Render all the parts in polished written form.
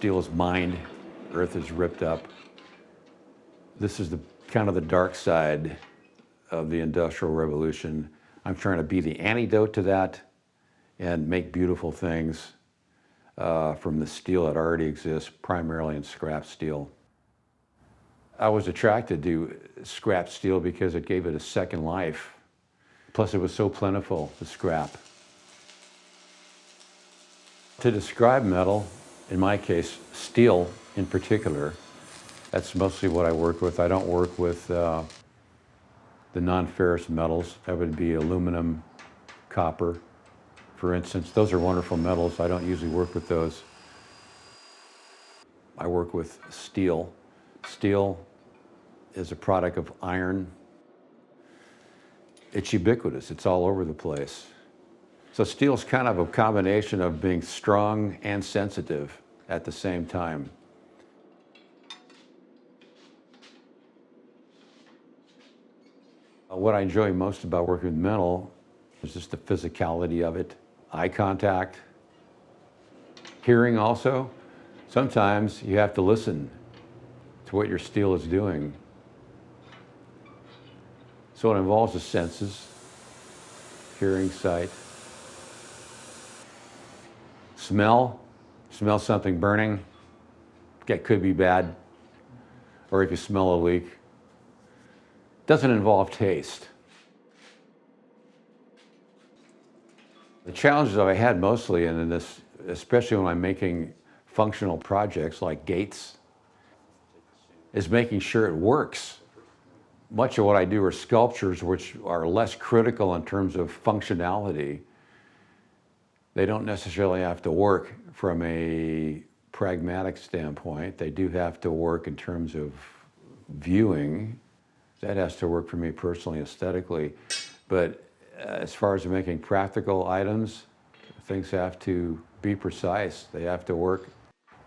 Steel is mined, earth is ripped up. This is the kind of the dark side of the Industrial Revolution. I'm trying to be the antidote to that and make beautiful things from the steel that already exists, primarily in scrap steel. I was attracted to scrap steel because it gave it a second life. Plus it was so plentiful, the scrap. To describe metal, in my case, steel in particular, that's mostly what I work with. I don't work with the non-ferrous metals. That would be aluminum, copper, for instance. Those are wonderful metals. I don't usually work with those. I work with steel. Steel is a product of iron. It's ubiquitous. It's all over the place. So steel is kind of a combination of being strong and sensitive at the same time. What I enjoy most about working with metal is just the physicality of it. Eye contact, hearing also. Sometimes you have to listen to what your steel is doing. So it involves the senses, hearing, sight. Smell something burning, that could be bad, or if you smell a leak. Doesn't involve taste. The challenges that I had mostly in this, especially when I'm making functional projects like gates, is making sure it works. Much of what I do are sculptures which are less critical in terms of functionality. They don't necessarily have to work from a pragmatic standpoint. They do have to work in terms of viewing. That has to work for me personally, aesthetically. But as far as making practical items, things have to be precise. They have to work,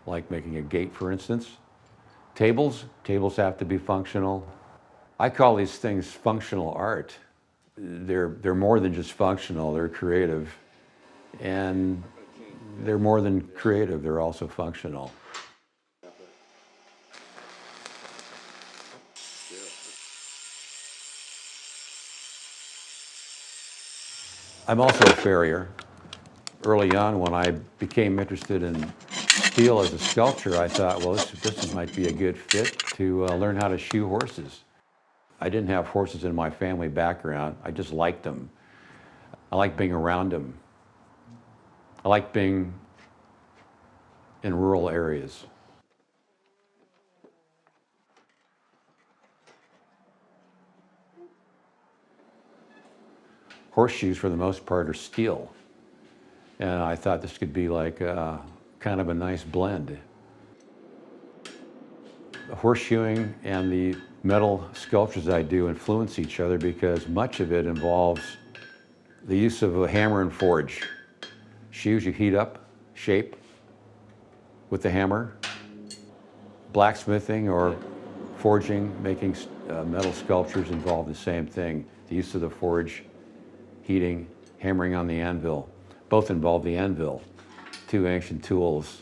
like making a gate, for instance. Tables have to be functional. I call these things functional art. They're more than just functional, they're creative. And they're more than creative, they're also functional. I'm also a farrier. Early on, when I became interested in steel as a sculpture, I thought, well, this might be a good fit to learn how to shoe horses. I didn't have horses in my family background. I just liked them. I liked being around them. I liked being in rural areas. Horseshoes, for the most part, are steel. And I thought this could be like kind of a nice blend. The horseshoeing and the metal sculptures I do influence each other because much of it involves the use of a hammer and forge. Shoes you heat up, shape with the hammer. Blacksmithing or forging, making metal sculptures involve the same thing. The use of the forge, heating, hammering on the anvil. Both involve the anvil, two ancient tools.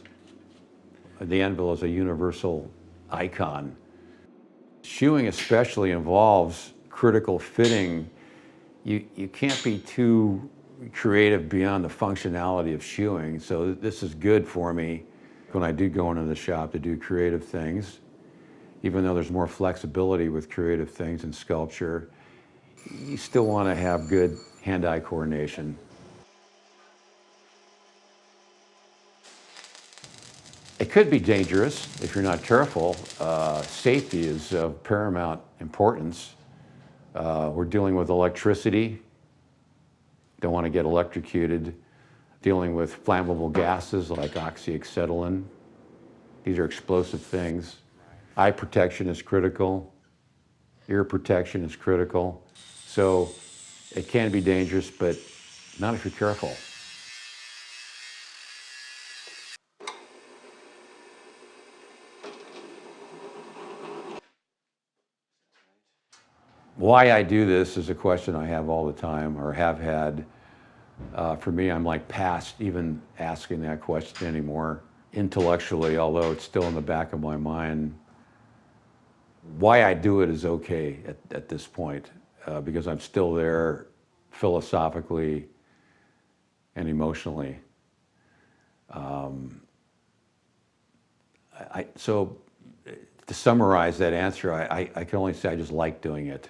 The anvil is a universal icon. Shoeing especially involves critical fitting. You can't be too creative beyond the functionality of shoeing, so this is good for me when I do go into the shop to do creative things. Even though there's more flexibility with creative things in sculpture, you still want to have good hand-eye coordination. It could be dangerous if you're not careful. Safety is of paramount importance. We're dealing with electricity. Don't want to get electrocuted. Dealing with flammable gases like oxyacetylene. These are explosive things. Eye protection is critical. Ear protection is critical. So it can be dangerous, but not if you're careful. Why I do this is a question I have all the time, or have had. For me, I'm like past even asking that question anymore. intellectually, although it's still in the back of my mind. Why I do it is okay at this point, because I'm still there philosophically and emotionally. So to summarize that answer, I can only say I just like doing it.